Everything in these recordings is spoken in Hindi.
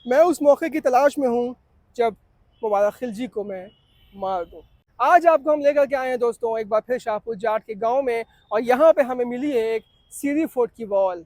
मैं उस मौके की तलाश में हूँ जब मुबारक खिलजी को मैं मार दूँ। आज आपको हम लेकर के आए हैं दोस्तों एक बार फिर शाहपुर जाट के गांव में, और यहाँ पे हमें मिली है एक सीरी फोर्ट की वॉल।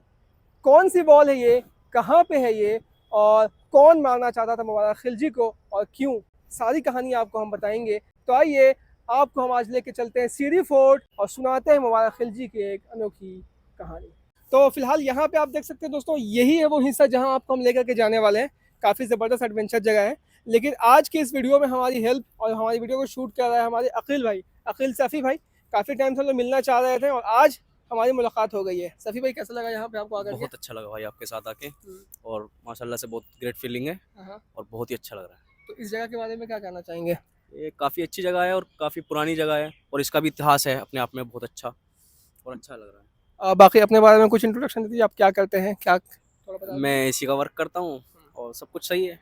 कौन सी वॉल है ये, कहाँ पे है ये, और कौन मारना चाहता था मुबारक खिलजी को और क्यों, सारी कहानी आपको हम बताएंगे। तो आइए आपको हम आज लेके चलते हैं सीरी फोर्ट और सुनाते हैं मुबारक खिलजी की एक अनोखी कहानी। तो फिलहाल यहाँ पे आप देख सकते हैं दोस्तों, यही है वो हिस्सा जहाँ आपको हम लेकर के जाने वाले हैं। काफ़ी ज़बरदस्त एडवेंचर जगह है। लेकिन आज की इस वीडियो में हमारी हेल्प और हमारी वीडियो को शूट कर रहा है हमारे अकील भाई, अकील सफ़ी भाई। काफ़ी टाइम से हम लोग मिलना चाह रहे थे और आज हमारी मुलाकात हो गई है। सफ़ी भाई कैसा लगा यहाँ पे आपको आकर के? बहुत अच्छा लगा भाई आपके साथ आके। और माशाल्लाह से बहुत ग्रेट फीलिंग है हाँ। और बहुत ही अच्छा लग रहा है। तो इस जगह के बारे में क्या कहना चाहेंगे? ये काफ़ी अच्छी जगह है और काफ़ी पुरानी जगह है और इसका भी इतिहास है अपने आप में बहुत अच्छा और अच्छा लग रहा है। बाकी अपने बारे में कुछ इंट्रोडक्शन दीजिए, आप क्या करते हैं, क्या थोड़ा बता दीजिए। मैं इसी का वर्क करता हूँ और सब कुछ सही है।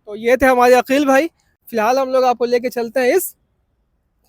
तो ये थे हमारे अकील भाई। फिलहाल हम लोग आपको लेके चलते हैं इस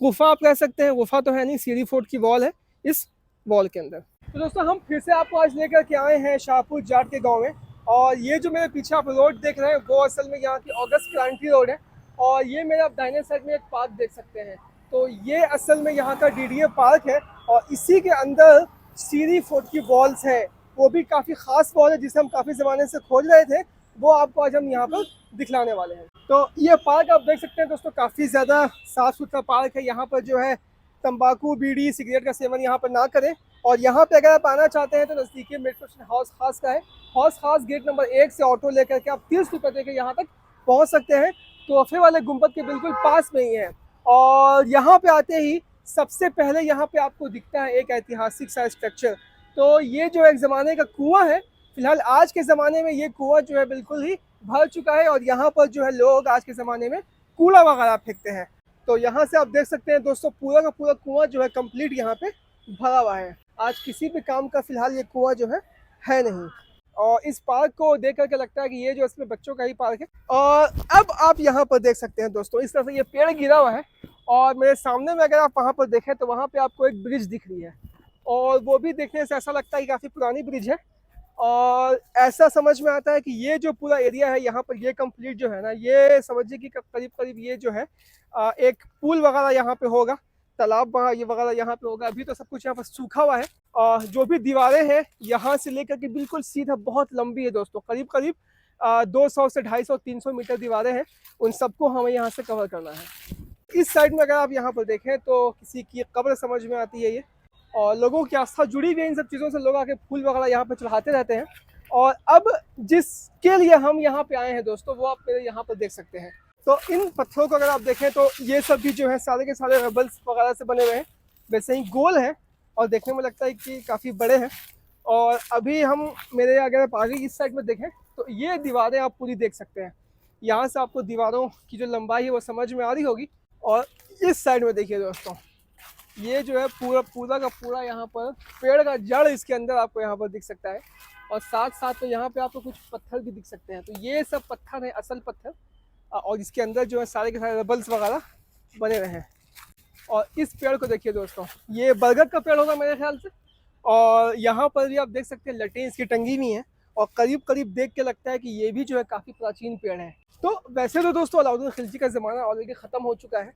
गुफा, आप कह सकते हैं, गुफा तो है नहीं, सीरी फोर्ट की वॉल है, इस वॉल के अंदर। तो दोस्तों हम फिर से आपको आज लेकर के आए हैं शाहपुर जाट के गांव में। और ये जो मेरे पीछे आप रोड देख रहे हैं वो असल में यहाँ की अगस्त क्रांति रोड है। और ये मेरे आप दाहिने साइड में एक पार्क देख सकते हैं। तो ये असल में यहाँ का डीडीए पार्क है और इसी के अंदर सीरी फोर्ट की वॉल्स है। वो भी काफ़ी ख़ास वॉल है जिसे हम काफ़ी ज़माने से खोज रहे थे, वो आपको आज हम यहाँ पर दिखलाने वाले हैं। तो ये पार्क आप देख सकते हैं दोस्तों, काफ़ी ज़्यादा साफ़ सुथरा पार्क है। यहाँ पर जो है तंबाकू, बीड़ी, सिगरेट का सेवन यहाँ पर ना करें। और यहाँ पे अगर आप आना चाहते हैं तो नज़दीकी मेट्रो स्टेशन हौस खास का है। हौस खास गेट नंबर 1 से ऑटो लेकर के आप 30 रुपये देकर यहाँ तक पहुँच सकते हैं। तोहफे वाले गुंबद के बिल्कुल पास में ही है। और यहाँ पे आते ही सबसे पहले यहाँ पे आपको दिखता है एक ऐतिहासिक सा स्ट्रक्चर। तो ये जो एक ज़माने का कुआं है, फिलहाल आज के ज़माने में ये कुआं जो है बिल्कुल ही भर चुका है और यहाँ पर जो है लोग आज के ज़माने में कूड़ा वगैरह फेंकते हैं। तो यहाँ से आप देख सकते हैं दोस्तों, पूरा का पूरा कुआं जो है कंप्लीट यहाँ पे भरा हुआ है। आज किसी भी काम का फिलहाल ये कुआं जो है नहीं। और इस पार्क को देख करके लगता है कि ये जो इसमें बच्चों का ही पार्क है। और अब आप यहाँ पर देख सकते हैं दोस्तों, इस तरह से ये पेड़ गिरा हुआ है और मेरे सामने में अगर आप वहाँ पर देखें तो वहाँ पे आपको एक ब्रिज दिख रही है। और वो भी देखने से ऐसा लगता है कि काफ़ी पुरानी ब्रिज है। और ऐसा समझ में आता है कि ये जो पूरा एरिया है यहाँ पर, ये कंप्लीट जो है ना, ये समझिए कि करीब करीब ये जो है एक पुल वगैरह यहाँ पे होगा, तालाब वहाँ ये वगैरह यहाँ पे होगा। अभी तो सब कुछ यहाँ पर सूखा हुआ है। और जो भी दीवारें हैं यहाँ से लेकर के बिल्कुल सीधा बहुत लंबी है दोस्तों, करीब करीब 200 से 250 300 मीटर दीवारें हैं। उन सबको हमें यहाँ से कवर करना है। इस साइड में अगर आप यहाँ पर देखें तो किसी की कब्र समझ में आती है ये। और लोगों की आस्था जुड़ी हुई है इन सब चीज़ों से, लोग आके फूल वगैरह यहाँ पे चढ़ाते रहते हैं। और अब जिसके लिए हम यहाँ पे आए हैं दोस्तों, वो आप मेरे यहाँ पर देख सकते हैं। तो इन पत्थरों को अगर आप देखें तो ये सब भी जो है सारे के सारे रबल्स वगैरह से बने हुए हैं, वैसे ही गोल हैं और देखने में लगता है कि काफ़ी बड़े हैं। और अभी हम मेरे अगर आप आगे इस साइड में देखें तो ये दीवारें आप पूरी देख सकते हैं। यहाँ से आपको दीवारों की जो लंबाई है वो समझ में आ रही होगी। और इस साइड में देखिए दोस्तों, ये जो है पूरा पूरा का पूरा यहाँ पर पेड़ का जड़ इसके अंदर आपको यहाँ पर दिख सकता है। और साथ साथ तो यहाँ पे आपको कुछ पत्थर भी दिख सकते हैं। तो ये सब पत्थर है, असल पत्थर। और इसके अंदर जो है सारे के सारे रबल्स वगैरह बने हुए हैं। और इस पेड़ को देखिए दोस्तों, ये बरगद का पेड़ होगा मेरे ख्याल से। और यहाँ पर भी आप देख सकते हैं लटें इसकी टंगी हुई हैं। और करीब करीब देख के लगता है कि ये भी जो है काफ़ी प्राचीन पेड़ है। तो वैसे तो दोस्तों अलाउद्दीन खिलजी का ज़माना ऑलरेडी ख़त्म हो चुका है।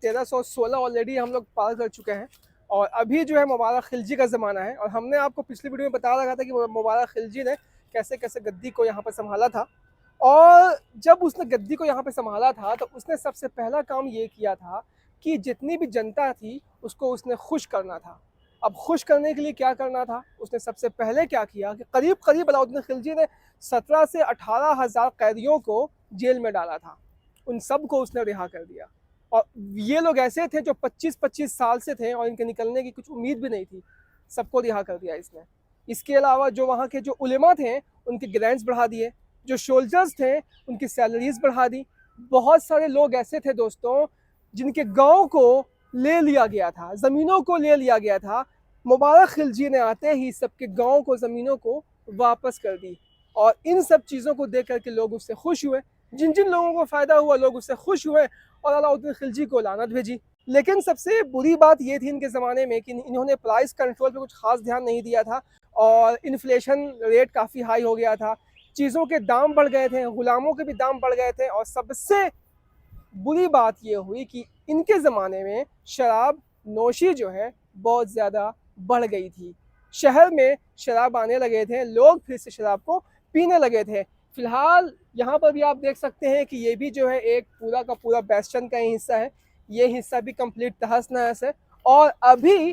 1316 ऑलरेडी हम लोग पार कर चुके हैं। और अभी जो है मुबारक खिलजी का ज़माना है। और हमने आपको पिछली वीडियो में बता रखा था कि मुबारक खिलजी ने कैसे कैसे गद्दी को यहाँ पर संभाला था। और जब उसने गद्दी को यहाँ पे संभाला था तो उसने सबसे पहला काम ये किया था कि जितनी भी जनता थी उसको उसने खुश करना था। अब खुश करने के लिए क्या करना था, उसने सबसे पहले क्या किया कि करीब करीब अलाउद्दीन खिलजी ने 17 से 18 हज़ार कैदियों को जेल में डाला था। उन सब को उसने रिहा कर दिया। और ये लोग ऐसे थे जो 25-25 साल से थे और इनके निकलने की कुछ उम्मीद भी नहीं थी, सबको रिहा कर दिया इसने। इसके अलावा जो वहाँ के जो उलेमा थे उनके ग्रांट्स बढ़ा दिए, जो सोल्जर्स थे उनकी सैलरीज बढ़ा दी। बहुत सारे लोग ऐसे थे दोस्तों जिनके गांव को ले लिया गया था, ज़मीनों को ले लिया गया था। मुबारक खिलजी ने आते ही सबके गांव को, ज़मीनों को वापस कर दी। और इन सब चीज़ों को देख करके लोग उससे खुश हुए। जिन जिन लोगों को फ़ायदा हुआ लोग उससे खुश हुए और अलाउद्दीन खिलजी को लानत भेजी। लेकिन सबसे बुरी बात ये थी इनके ज़माने में कि इन्होंने प्राइस कंट्रोल पे कुछ ख़ास ध्यान नहीं दिया था और इन्फ्लेशन रेट काफ़ी हाई हो गया था। चीज़ों के दाम बढ़ गए थे, ग़ुलामों के भी दाम बढ़ गए थे, और सबसे बुरी बात ये हुई कि इनके ज़माने में शराब नोशी जो है बहुत ज़्यादा बढ़ गई थी। शहर में शराब आने लगे थे, लोग फिर से शराब को पीने लगे थे। फ़िलहाल यहाँ पर भी आप देख सकते हैं कि ये भी जो है एक पूरा का पूरा बेस्टर्न का ही हिस्सा है। ये हिस्सा भी कंप्लीट तहस नहस है। और अभी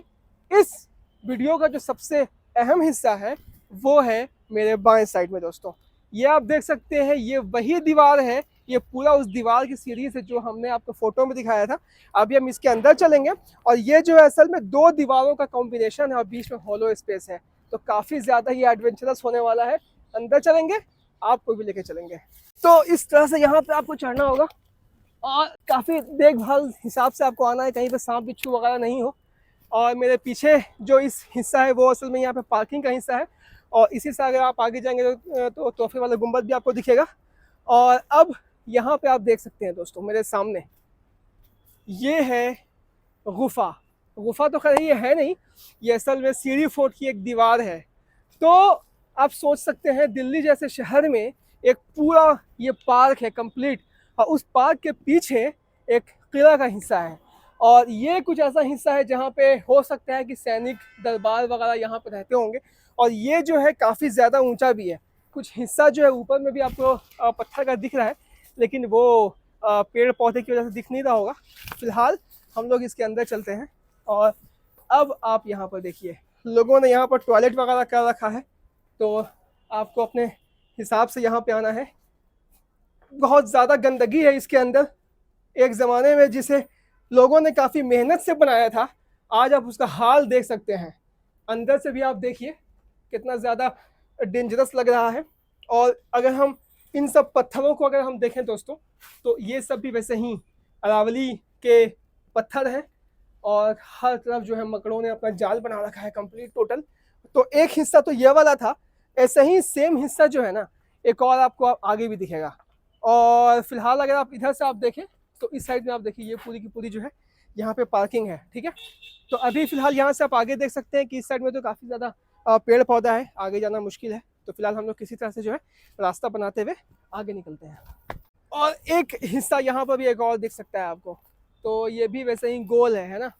इस वीडियो का जो सबसे अहम हिस्सा है वो है मेरे बाएं साइड में दोस्तों। ये आप देख सकते हैं, ये वही दीवार है, ये पूरा उस दीवार की सीरीज है जो हमने आपको फोटो में दिखाया था। अभी हम इसके अंदर चलेंगे, और ये जो है असल में दो दीवारों का कॉम्बिनेशन है और बीच में हॉलो स्पेस है, तो काफ़ी ज़्यादा ये एडवेंचरस होने वाला है। अंदर चलेंगे, आपको भी लेके चलेंगे। तो इस तरह से यहाँ पे आपको चढ़ना होगा, और काफ़ी देखभाल हिसाब से आपको आना है, कहीं पर सांप बिच्छू वगैरह नहीं हो। और मेरे पीछे जो इस हिस्सा है वो असल में यहाँ पे पार्किंग का हिस्सा है, और इसी से अगर आप आगे जाएंगे तो तोहफे वाला गुंबद भी आपको दिखेगा। और अब यहाँ पे आप देख सकते हैं दोस्तों मेरे सामने, ये है गुफा। गुफा तो खैर ये है नहीं, ये असल में सीढ़ी फोर्ट की एक दीवार है। तो आप सोच सकते हैं दिल्ली जैसे शहर में एक पूरा ये पार्क है कंप्लीट, और उस पार्क के पीछे एक किला का हिस्सा है, और ये कुछ ऐसा हिस्सा है जहाँ पे हो सकता है कि सैनिक दरबार वगैरह यहाँ पे रहते होंगे। और ये जो है काफ़ी ज़्यादा ऊंचा भी है, कुछ हिस्सा जो है ऊपर में भी आपको पत्थर का दिख रहा है, लेकिन वो पेड़ पौधे की वजह से दिख नहीं रहा होगा। फिलहाल हम लोग इसके अंदर चलते हैं। और अब आप यहाँ पर देखिए, लोगों ने यहाँ पर टॉयलेट वगैरह कर रखा है, तो आपको अपने हिसाब से यहाँ पे आना है। बहुत ज़्यादा गंदगी है इसके अंदर। एक ज़माने में जिसे लोगों ने काफ़ी मेहनत से बनाया था, आज आप उसका हाल देख सकते हैं। अंदर से भी आप देखिए कितना ज़्यादा डेंजरस लग रहा है। और अगर हम इन सब पत्थरों को अगर हम देखें दोस्तों, तो ये सब भी वैसे ही अरावली के पत्थर हैं, और हर तरफ जो है मकड़ों ने अपना जाल बना रखा है कंप्लीट टोटल। तो एक हिस्सा तो ये वाला था, ऐसे ही सेम हिस्सा जो है ना एक और आपको आगे भी दिखेगा। और फिलहाल अगर आप इधर से आप देखें तो इस साइड में आप देखिए, ये पूरी की पूरी जो है यहाँ पे पार्किंग है, ठीक है। तो अभी फिलहाल यहाँ से आप आगे देख सकते हैं कि इस साइड में तो काफ़ी ज़्यादा पेड़ पौधा है, आगे जाना मुश्किल है। तो फिलहाल हम लोग किसी तरह से जो है रास्ता बनाते हुए आगे निकलते हैं। और एक हिस्सा यहाँ पर भी एक और दिख सकता है आपको, तो ये भी वैसे ही गोल है ना।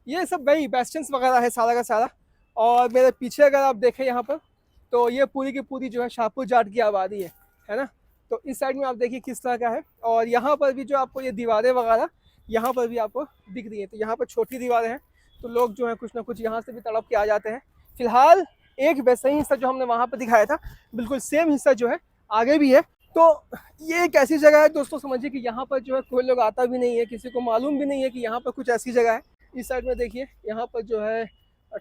ये सब वही बेस्टर्न्स वगैरह है सारा का सारा। और मेरे पीछे अगर आप देखें यहाँ पर, तो ये पूरी की पूरी जो है शाहपुर जाट की आबादी है ना। तो इस साइड में आप देखिए किस तरह का है। और यहाँ पर भी जो आपको ये दीवारें वगैरह यहाँ पर भी आपको दिख रही है, तो यहाँ पर छोटी दीवारें हैं, तो लोग जो है कुछ ना कुछ यहाँ से भी तड़प के आ जाते हैं। फिलहाल एक वैसा ही हिस्सा जो हमने वहाँ पर दिखाया था, बिल्कुल सेम हिस्सा जो है आगे भी है। तो ये एक ऐसी जगह है दोस्तों, समझिए कि यहाँ पर जो है कोई लोग आता भी नहीं है, किसी को मालूम भी नहीं है कि यहाँ पर कुछ ऐसी जगह है। इस साइड में देखिए, यहाँ पर जो है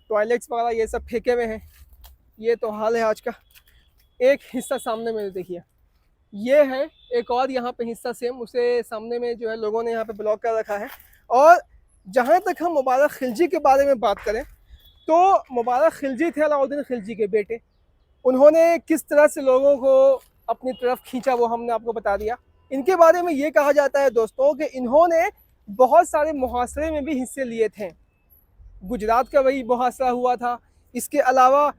टॉयलेट्स वगैरह ये सब फेंके हुए हैं। ये तो हाल है आज का। एक हिस्सा सामने में देखिए, ये है एक और यहाँ पे हिस्सा सेम, उसे सामने में जो है लोगों ने यहाँ पे ब्लॉक कर रखा है। और जहाँ तक हम मुबारक खिलजी के बारे में बात करें, तो मुबारक खिलजी थे अलाउद्दीन खिलजी के बेटे। उन्होंने किस तरह से लोगों को अपनी तरफ खींचा वो हमने आपको बता दिया। इनके बारे में ये कहा जाता है दोस्तों कि इन्होंने बहुत सारे मुहासरे में भी हिस्से लिए थे। गुजरात का वही मुहासरा हुआ था, इसके अलावा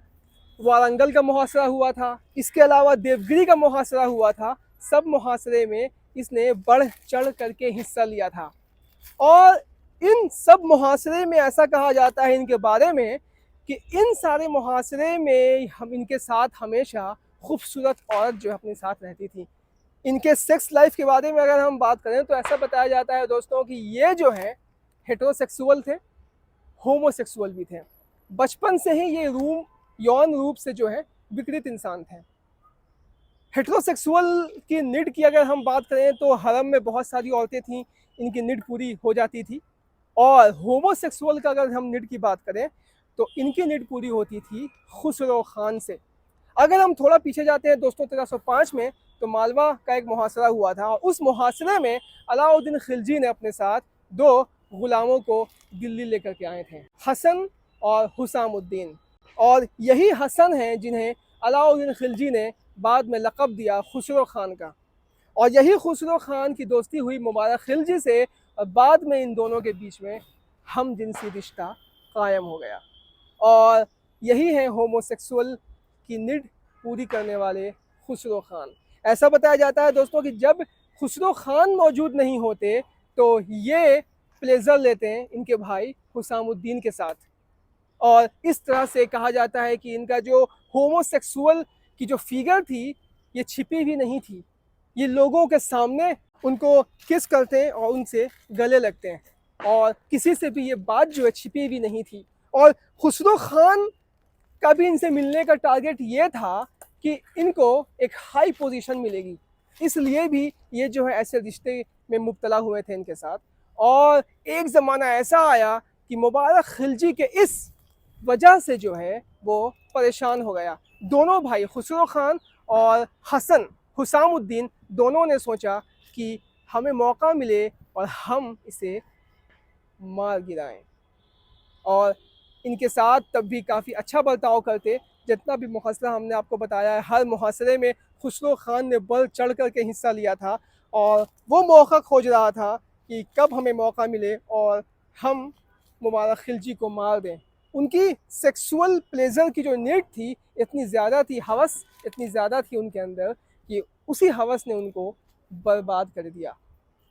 वारंगल का मुहासरा हुआ था, इसके अलावा देवगिरी का मुहासरा हुआ था। सब मुहासरे में इसने बढ़ चढ़ करके हिस्सा लिया था। और इन सब मुहासरे में ऐसा कहा जाता है इनके बारे में कि इन सारे मुहासरे में हम इनके साथ हमेशा खूबसूरत औरत जो है अपने साथ रहती थी। इनके सेक्स लाइफ के बारे में अगर हम बात करें तो ऐसा बताया जाता है दोस्तों कि ये जो है हेटेरोसेक्सुअल थे, होमोसेक्सुअल भी थे। बचपन से ही ये यौन रूप से जो है विकृत इंसान थे। हेटेरोसेक्सुअल की नीड की अगर हम बात करें तो हरम में बहुत सारी औरतें थीं, इनकी नीड पूरी हो जाती थी। और होमोसेक्सुअल का अगर हम नीड की बात करें तो इनकी नीड पूरी होती थी खुसरो खान से। अगर हम थोड़ा पीछे जाते हैं दोस्तों 1305 में, तो मालवा का एक मुहासरा हुआ था, और उस मुहासरे में अलाउद्दीन खिलजी ने अपने साथ 2 गुलामों को दिल्ली लेकर के आए थे, हसन और हुसामुद्दीन। और यही हसन हैं जिन्हें अलाउद्दीन खिलजी ने बाद में लक़ब दिया खुसरो खान का। और यही खुसरो खान की दोस्ती हुई मुबारक खिलजी से, और बाद में इन दोनों के बीच में हम जिनसी रिश्ता कायम हो गया। और यही है होमोसेक्सुअल की नीड पूरी करने वाले खुसरो खान। ऐसा बताया जाता है दोस्तों कि जब खुसरो खान मौजूद नहीं होते तो ये प्लेजर लेते हैं इनके भाई हुसामुद्दीन के साथ। और इस तरह से कहा जाता है कि इनका जो होमोसेक्सुअल की जो फिगर थी ये छिपी भी नहीं थी, ये लोगों के सामने उनको किस करते हैं और उनसे गले लगते हैं, और किसी से भी ये बात जो है छिपी भी नहीं थी। और खुसरो खान का भी इनसे मिलने का टारगेट ये था कि इनको एक हाई पोजीशन मिलेगी, इसलिए भी ये जो है ऐसे रिश्ते में मुब्तला हुए थे इनके साथ। और एक ज़माना ऐसा आया कि मुबारक खिलजी के इस वजह से जो है वो परेशान हो गया। दोनों भाई खुसरो खान और हसन हुसामुद्दीन दोनों ने सोचा कि हमें मौका मिले और हम इसे मार गिराएं, और इनके साथ तब भी काफ़ी अच्छा बर्ताव करते। जितना भी मुहासरा हमने आपको बताया है, हर मुहासरे में खुसरो खान ने बढ़ चढ़ कर के हिस्सा लिया था और वो मौका खोज रहा था कि कब हमें मौका मिले और हम मुबारक खिलजी को मार दें। उनकी सेक्सुअल प्लेजर की जो नीड थी इतनी ज़्यादा थी, हवस इतनी ज़्यादा थी उनके अंदर कि उसी हवस ने उनको बर्बाद कर दिया।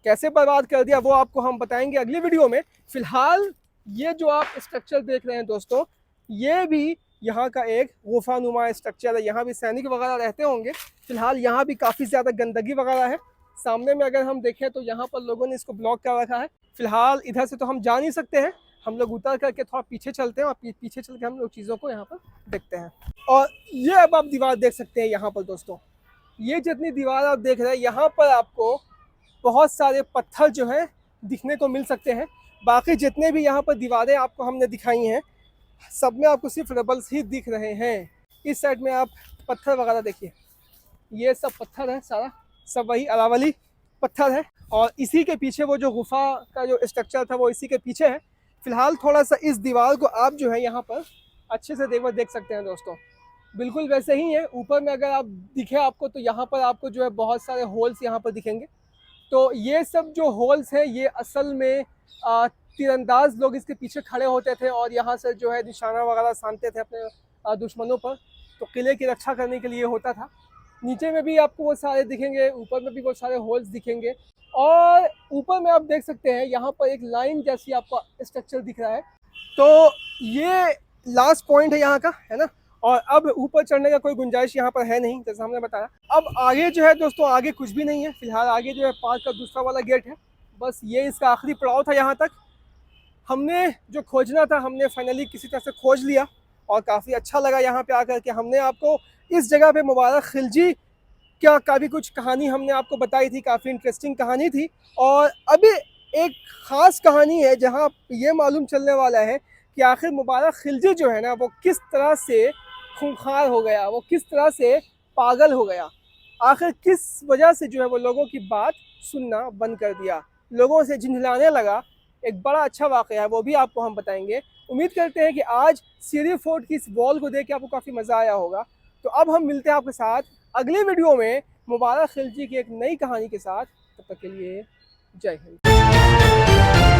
कैसे बर्बाद कर दिया वो आपको हम बताएंगे अगली वीडियो में। फ़िलहाल ये जो आप स्ट्रक्चर देख रहे हैं दोस्तों, ये भी यहाँ का एक गुफानुमा स्ट्रक्चर है। यहाँ भी सैनिक वगैरह रहते होंगे। फ़िलहाल यहाँ भी काफ़ी ज़्यादा गंदगी वगैरह है। सामने में अगर हम देखें तो यहाँ पर लोगों ने इसको ब्लॉक कर रखा है। फ़िलहाल इधर से तो हम जा नहीं सकते हैं, हम लोग उतर करके थोड़ा पीछे चलते हैं और पीछे चल के हम लोग चीज़ों को यहाँ पर देखते हैं। और ये अब आप दीवार देख सकते हैं यहाँ पर दोस्तों, ये जितनी दीवार आप देख रहे हैं यहाँ पर आपको बहुत सारे पत्थर जो है दिखने को मिल सकते हैं। बाकी जितने भी यहाँ पर दीवारें आपको हमने दिखाई हैं सब में आपको सिर्फ रबल्स ही दिख रहे हैं। इस साइड में आप पत्थर वगैरह देखिए, ये सब पत्थर है, सारा सब वही अरावली पत्थर है। और इसी के पीछे वो जो गुफा का जो स्ट्रक्चर था वो इसी के पीछे है। फ़िलहाल थोड़ा सा इस दीवार को आप जो है यहाँ पर अच्छे से देख सकते हैं दोस्तों, बिल्कुल वैसे ही है। ऊपर में अगर आप दिखे आपको तो यहाँ पर आपको जो है बहुत सारे होल्स यहाँ पर दिखेंगे। तो ये सब जो होल्स हैं ये असल में तीरंदाज लोग इसके पीछे खड़े होते थे और यहाँ से जो है निशाना वगैरह सानते थे अपने दुश्मनों पर। तो किले की रक्षा करने के लिए होता था। नीचे में भी आपको वो सारे दिखेंगे, ऊपर में भी वो सारे होल्स दिखेंगे। और ऊपर में आप देख सकते हैं यहाँ पर एक लाइन जैसी आपका स्ट्रक्चर दिख रहा है। तो ये लास्ट पॉइंट है यहाँ का, है ना। और अब ऊपर चढ़ने का कोई गुंजाइश यहाँ पर है नहीं, जैसा हमने बताया। अब आगे जो है दोस्तों, आगे कुछ भी नहीं है। फिलहाल आगे जो है पार्क का दूसरा वाला गेट है, बस ये इसका आखिरी पड़ाव था। यहाँ तक हमने जो खोजना था हमने फाइनली किसी तरह से खोज लिया और काफ़ी अच्छा लगा यहाँ पे आकर के। हमने आपको इस जगह पे मुबारक खिलजी का भी कुछ कहानी हमने आपको बताई थी, काफ़ी इंटरेस्टिंग कहानी थी। और अभी एक ख़ास कहानी है जहाँ ये मालूम चलने वाला है कि आखिर मुबारक खिलजी जो है ना वो किस तरह से खूंखार हो गया, वो किस तरह से पागल हो गया, आखिर किस वजह से जो है वो लोगों की बात सुनना बंद कर दिया, लोगों से झिंझलाने लगा। एक बड़ा अच्छा वाक़या है, वो भी आपको हम बताएंगे। उम्मीद करते हैं कि आज सीरी फोर्ट की इस वॉल को देख के आपको काफ़ी मज़ा आया होगा। तो अब हम मिलते हैं आपके साथ अगली वीडियो में मुबारक खिलजी की एक नई कहानी के साथ। तब तक के लिए जय हिंद।